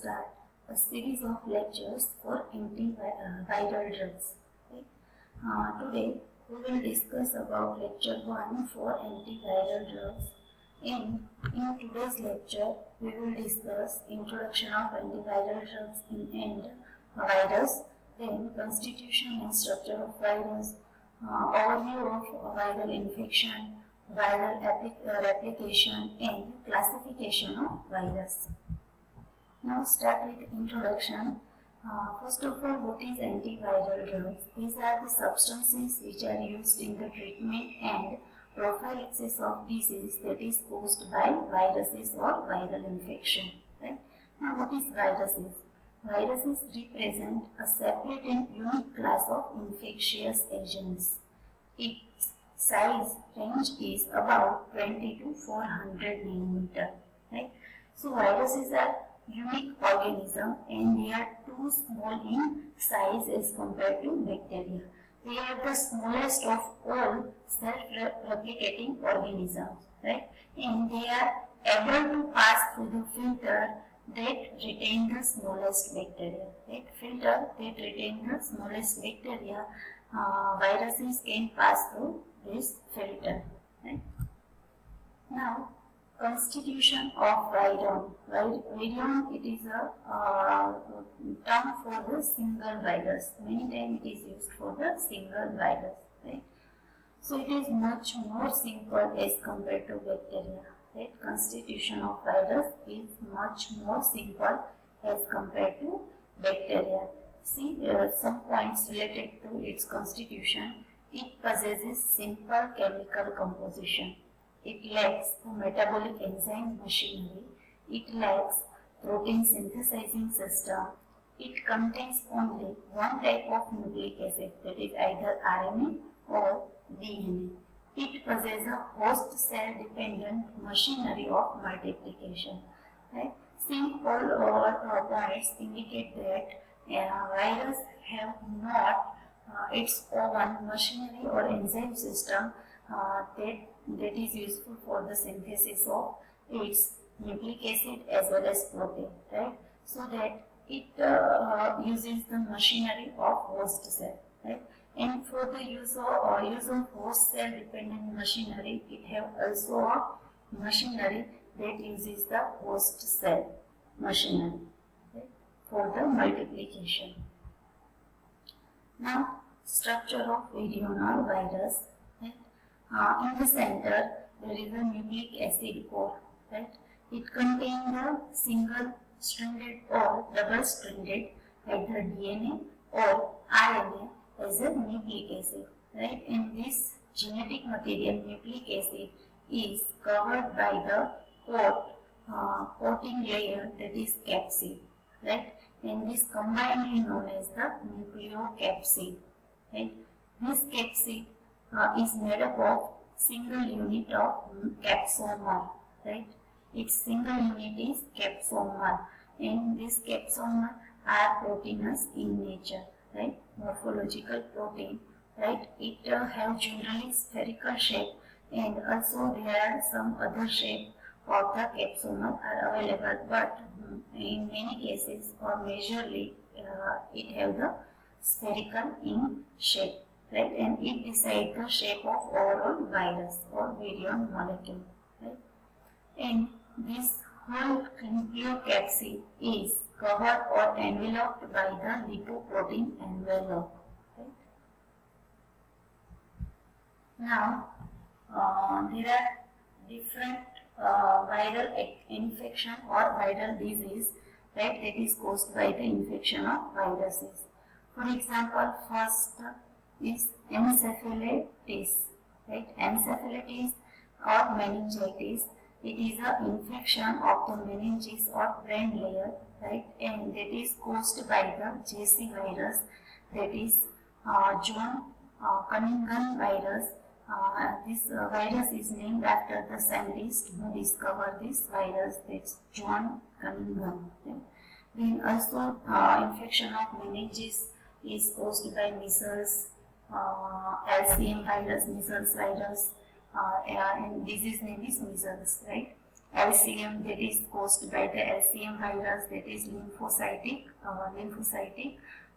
start a series of lectures for antiviral drugs. Okay? Today we will discuss about lecture 1 for antiviral drugs. In today's lecture, we will discuss introduction of antiviral drugs and virus, then constitution and structure of virus, overview of viral infection, viral replication and classification of virus. Now start with introduction. First of all, what is antiviral drugs? These are the substances which are used in the treatment and prophylaxis of disease that is caused by viruses or viral infection. Right? Now what is viruses? Viruses represent a separate and unique class of infectious agents. Its size range is about 20 to 400 nanometer. Right? So viruses are unique organism and they are too small in size as compared to bacteria. They are the smallest of all self-replicating organisms, right? And they are able to pass through the filter that retain the smallest bacteria. Right? Filter that retain the smallest bacteria, viruses can pass through this filter. Right? Now, constitution of virion. Virion, it is a term for the single virus. Many times it is used for the single virus. Right? So it is much more simple as compared to bacteria. Right? Constitution of virus is much more simple as compared to bacteria. See, there are some points related to its constitution. It possesses simple chemical composition. It lacks the metabolic enzyme machinery. It lacks protein synthesizing system. It contains only one type of nucleic acid, that is either RNA or DNA. It possesses a host cell dependent machinery of multiplication. Right? Simple points indicate that virus have not its own machinery or enzyme system that is useful for the synthesis of its nucleic acid as well as protein, right? So that it uses the machinery of host cell, right? And for the use of host cell dependent machinery, it have also a machinery that uses the host cell machinery, right? For the multiplication. Now, structure of virion or virus. In the center, there is a nucleic acid core, right? It contains a single-stranded or double-stranded either DNA or RNA as a nucleic acid, right? And this genetic material, nucleic acid, is covered by the coating layer that is capsid, right? And this combinedly known as the nucleocapsid, right? This capsid is made up of single unit of capsomer, right? Its single unit is capsomer, and this capsomer are proteinous in nature, right? Morphological protein, right? It have generally spherical shape, and also there are some other shape of the capsomer are available, but in many cases or majorly it have the spherical in shape. Right, and it decides the shape of overall virus or virion molecule. Right? And this whole nucleocapsid is covered or enveloped by the lipoprotein envelope. Right? Now, there are different viral infection or viral disease, right, that is caused by the infection of viruses. For example, first is encephalitis, right? Encephalitis or meningitis. It is an infection of the meninges or brain layer, right? And that is caused by the JC virus, that is John Cunningham virus. This virus is named after the scientist who discovered this virus, that's John Cunningham. Right? Then also infection of meninges is caused by measles, LCM virus, measles virus, and disease name is measles, right? LCM, that is caused by the LCM virus, that is lymphocytic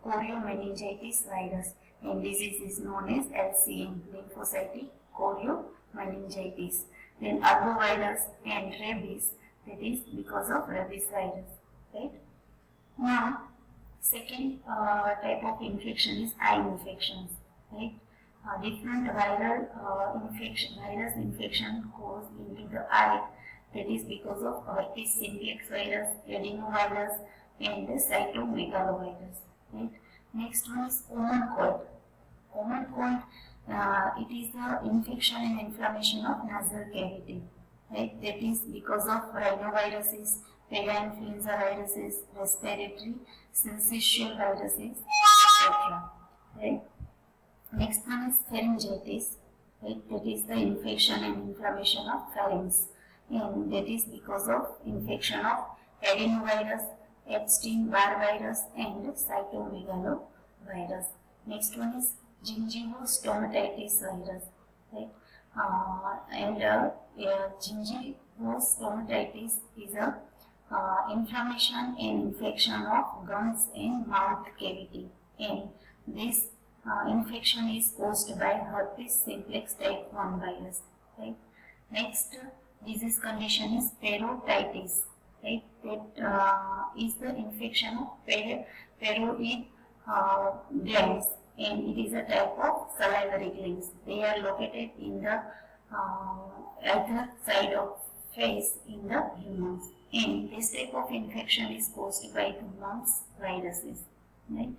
choriomeningitis virus, and disease is known as LCM, lymphocytic choriomeningitis. Then arbovirus and rabies, that is because of rabies virus, right? Now, second type of infection is eye infections, right? Different virus infection goes into the eye, that is because of herpes simplex virus, adenovirus, and the cytomegalovirus, right? Next one is common cold. Common cold, it is the infection and inflammation of nasal cavity, right? That is because of rhinoviruses, parainfluenza viruses, respiratory syncytial viruses, etc. Right? Next one is pharyngitis, right? That is the infection and inflammation of pharynx, and that is because of infection of adenovirus, Epstein-Barr virus, and cytomegalovirus. Next one is gingivostomatitis virus, right? Gingivostomatitis is a inflammation and infection of gums and mouth cavity, and this infection is caused by herpes simplex type 1 virus, right? Next disease condition is parotitis, right? That is the infection of paroid glands, and it is a type of salivary glands. They are located in the other side of face in the humans, and this type of infection is caused by the mumps viruses, right?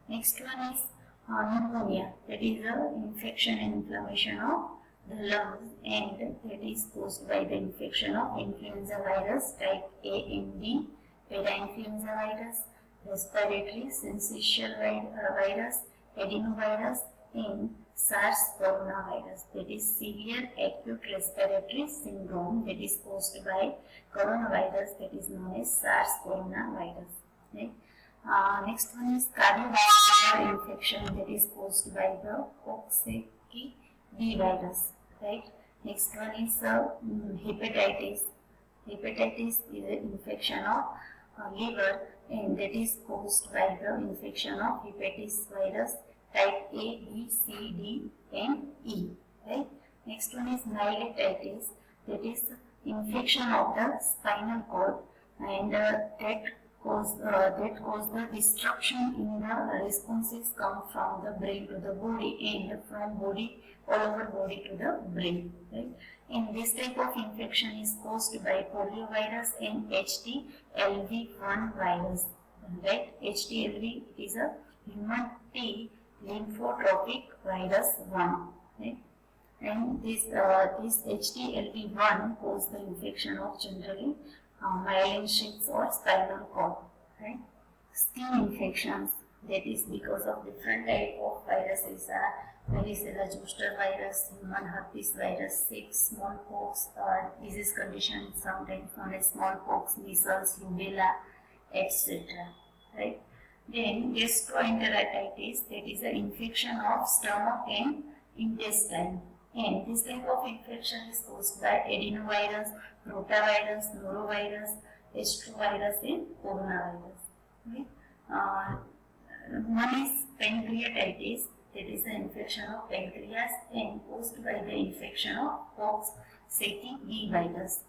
Next one is pneumonia, that is the infection and inflammation of the lungs, and that is caused by the infection of influenza virus type A and B, parainfluenza virus, respiratory syncytial virus, adenovirus, and SARS coronavirus, that is severe acute respiratory syndrome, that is caused by coronavirus, that is known as SARS coronavirus, right? Next one is cardiovascular infection, that is caused by the Coxsackie B virus, right? Next one is hepatitis. Hepatitis is an infection of liver, and that is caused by the infection of hepatitis virus type A, B, C, D, and E, right? Next one is myelitis, that is infection of the spinal cord, and that cause the disruption in the responses come from the brain to the body, and from body all over body to the brain, right? And this type of infection is caused by poliovirus and HTLV1 virus, right? HTLV is a human T lymphotropic virus 1, right? And this HTLV1 causes the infection of generally myelin sheaths or spinal cord, right? Skin infections, that is because of different type of viruses, varicella zoster virus, human herpes virus 6, smallpox, disease condition sometimes known as smallpox, measles, rubella, etc. Right? Then gastroenteritis, that is an infection of stomach and intestine, and this type of infection is caused by adenovirus, rotavirus, norovirus, estrovirus, and coronavirus. Right? One is pancreatitis, that is an infection of pancreas and caused by the infection of Coxsackie B virus.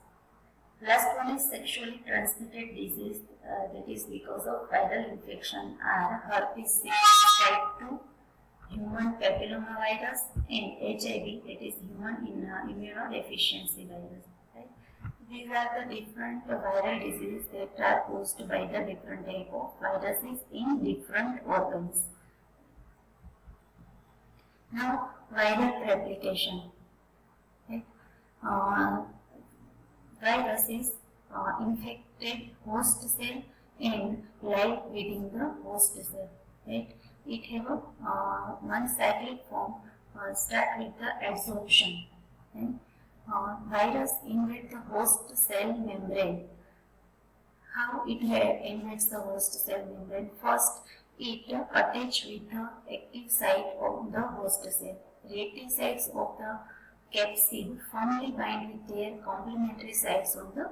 Last one is sexually transmitted disease, that is because of viral infection, are herpes type 2, human papillomavirus, and HIV, that is human immunodeficiency virus. Right? These are the different viral diseases that are caused by the different type of viruses in different organs. Now, viral replication. Right? Viruses infected host cell and live within the host cell. Right? It have a one cyclic form. Start with the adsorption. Right? Virus invade the host cell membrane. How it invades the host cell membrane? First, it attaches with the active site of the host cell. Reactive sites of the capsid firmly bind with their complementary sites on the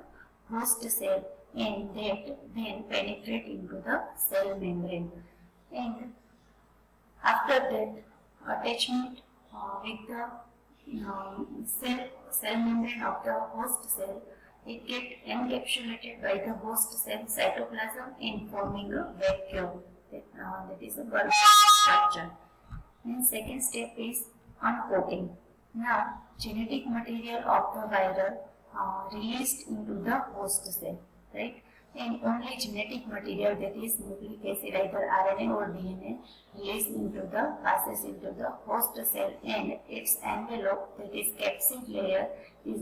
host cell and that then penetrate into the cell membrane. And after that, attachment with the cell membrane of the host cell, it gets encapsulated by the host cell cytoplasm and forming a vacuole. That is a bulk structure. And second step is uncoating. Now, genetic material of the viral released into the host cell, right? And only genetic material, that is nucleic acid, either RNA or DNA, passes into the host cell, and its envelope, that is capsid layer, is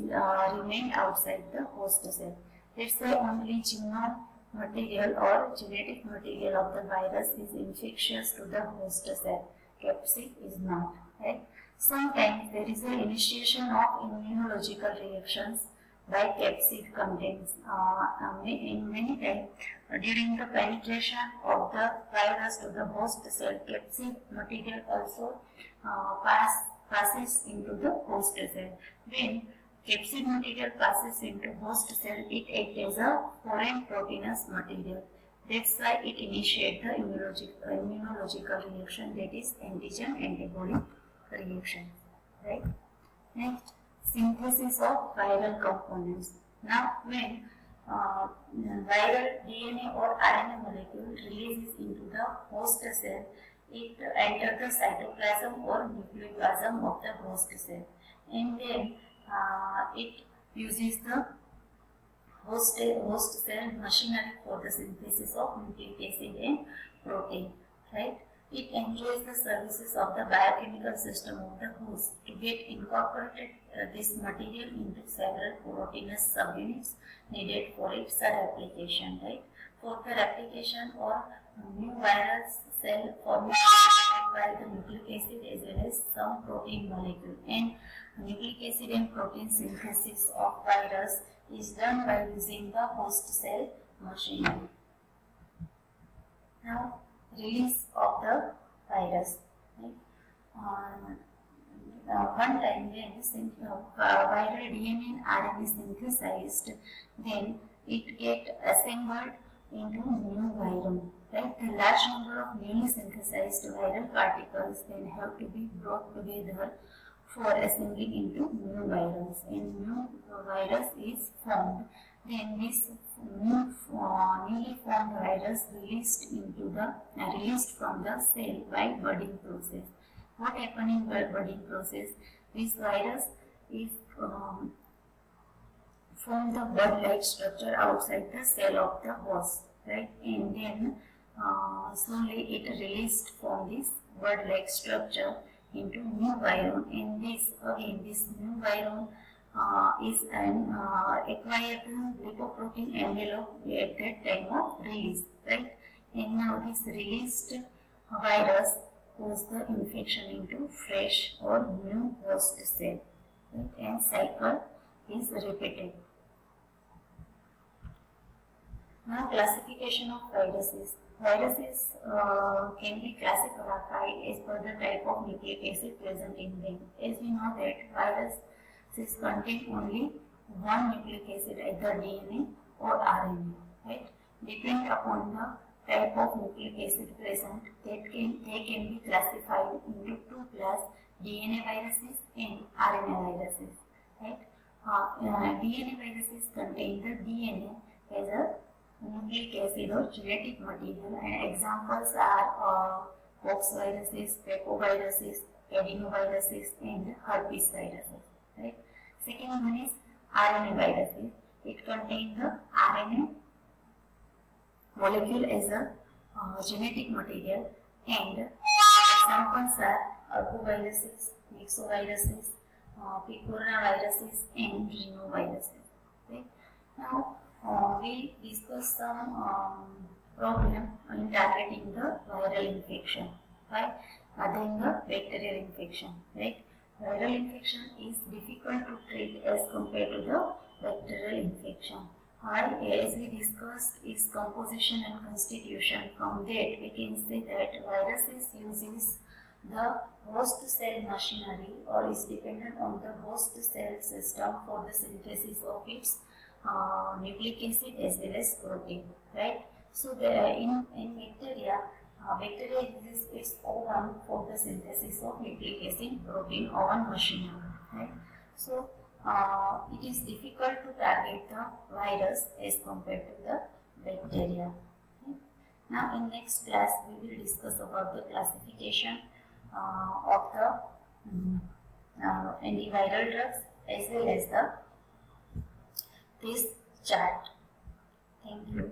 remain outside the host cell. That's why only genome material or genetic material of the virus is infectious to the host cell. Capsid is not, right? Sometimes there is an initiation of immunological reactions by capsid contents. In many times, during the penetration of the virus to the host cell, capsid material also passes into the host cell. When capsid material passes into host cell, it acts as a foreign proteinous material. That's why it initiates the immunological reaction, that is antigen-antibody reaction, right? Next, synthesis of viral components. Now, when viral DNA or RNA molecule releases into the host cell, it enters the cytoplasm or nucleoplasm of the host cell, and then it uses the host cell machinery for the synthesis of nucleic acid and protein, right? It enjoys the services of the biochemical system of the host to get incorporated this material into several proteinous subunits needed for its replication, right? For the replication or new viral cell formation by the nucleic acid as well as some protein molecule, and nucleic acid and protein synthesis of virus is done by using the host cell machinery. Now, release of the virus. Right? One time when viral DNA and RNA is synthesized, then it gets assembled into new viron. Right? The large number of newly synthesized viral particles then have to be brought together for assembling into new virus, and new virus is formed. Then this newly formed virus released from the cell by budding process. What happens in budding process? This virus is form the bud-like structure outside the cell of the host, right? And then slowly it released from this bud-like structure into new viron, and this new viron is an acquired lipoprotein envelope at that time of release, right? And now this released virus causes the infection into fresh or new host cell, right? And cycle is repeated. Now, classification of viruses. Viruses can be classified as per the type of nucleic acid present in them. As we know that viruses contain only one nucleic acid, either DNA or RNA, right? Depending upon the type of nucleic acid present, they can be classified into two classes: DNA viruses and RNA viruses, right? DNA viruses contain the DNA as a nucleic acid or genetic material, and examples are pox viruses, papoviruses, adenoviruses, and herpes viruses. Right? Second one is RNA viruses. It contains the RNA molecule as a genetic material, and examples are arboviruses, myxoviruses, picornaviruses, and rhinoviruses. Right? Now, we discuss some problem in targeting the viral infection, right? Other than the bacterial infection, right? Viral infection is difficult to treat as compared to the bacterial infection. As we discussed its composition and constitution, from that we can say that viruses uses the host cell machinery or is dependent on the host cell system for the synthesis of its nucleic acid as well as protein, right? So in bacteria, bacteria uses its oven for the synthesis of nucleic acid protein oven machinery, right? So it is difficult to target the virus as compared to the bacteria. Okay? Now in next class we will discuss about the classification of the antiviral drugs as well as the this chart. Thank you.